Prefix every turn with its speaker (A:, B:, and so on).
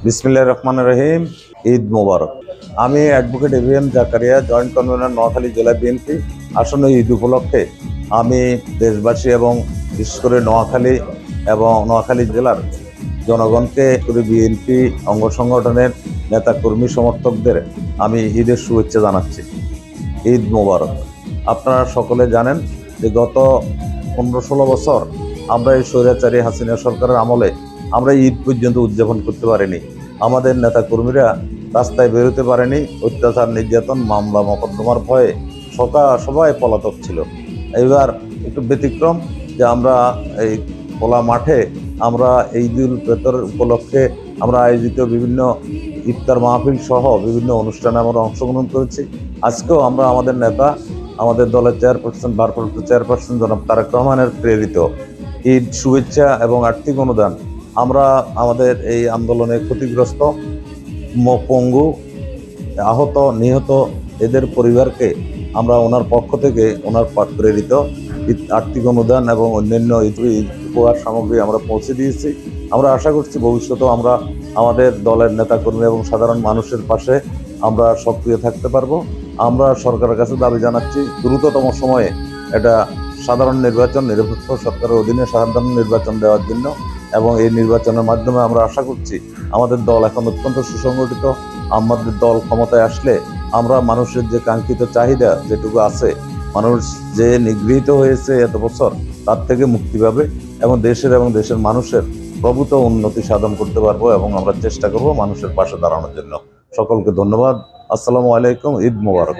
A: বিসমিল্লাহির রহমানির রহিম। ঈদ মোবারক। আমি advocate EVM Zakaria, joint convenor Noakhali জেলা বিএনপি। আসন্ন ঈদ উপলক্ষে আমি দেশবাসী এবং বিশেষ করে নোয়াখালী এবং নোয়াখালী জেলার জনগণকে বিএনপি অঙ্গ সংগঠনের নেতা কর্মী সমর্থকদের আমি ঈদের শুভেচ্ছা জানাচ্ছি। ঈদ মোবারক। আপনারা সকলে জানেন যে গত 15-16 বছর আমরা এই স্বৈরাচারী হাসিনা সরকারের আমলে আমরা ঈদ পর্যন্ত উদযাপন করতে পারিনি। আমাদের নেতা কর্মীরা রাস্তায় বেরোতে পারেনি। অত্যাচার, নির্যাতন, মামলা মোকদ্দমার ভয়ে সবাই পলাতক ছিল। এবার একটু ব্যতিক্রম যে আমরা এই খোলা মাঠে আমরা ঈদুল ফিতর উপলক্ষে আমরা আয়োজিত বিভিন্ন ইফতার মাহফিল সহ বিভিন্ন অনুষ্ঠানে আমরা অংশগ্রহণ করেছি। আজকেও আমরা আমাদের নেতা, আমাদের দলের চেয়ারপারসন, ভারপ্রাপ্ত চেয়ারপারসন জনাব তারেক রহমানের প্রেরিত ঈদ শুভেচ্ছা এবং আর্থিক অনুদান আমরা আমাদের এই আন্দোলনে ক্ষতিগ্রস্ত, পঙ্গু, আহত, নিহত এদের পরিবারকে আমরা ওনার পক্ষ থেকে ওনার প্রেরিত আর্থিক অনুদান এবং অন্যান্য উপহার সামগ্রী আমরা পৌঁছে দিয়েছি। আমরা আশা করছি ভবিষ্যতেও আমরা আমাদের দলের নেতাকর্মী এবং সাধারণ মানুষের পাশে আমরা সক্রিয় থাকতে পারবো। আমরা সরকারের কাছে দাবি জানাচ্ছি দ্রুততম সময়ে এটা সাধারণ নির্বাচন, নিরপেক্ষ সরকারের অধীনে সাধারণ নির্বাচন দেওয়ার জন্য, এবং এই নির্বাচনের মাধ্যমে আমরা আশা করছি আমাদের দল এখন অত্যন্ত সুসংগঠিত। আমাদের দল ক্ষমতায় আসলে আমরা মানুষের যে কাঙ্ক্ষিত চাহিদা যেটুকু আছে, মানুষ যে নিগৃহীত হয়েছে এত বছর, তার থেকে মুক্তি পাবে এবং দেশের মানুষের প্রভূত উন্নতি সাধন করতে পারবো এবং আমরা চেষ্টা করব মানুষের পাশে দাঁড়ানোর জন্য। সকলকে ধন্যবাদ। আসসালামু আলাইকুম। ঈদ মোবারক।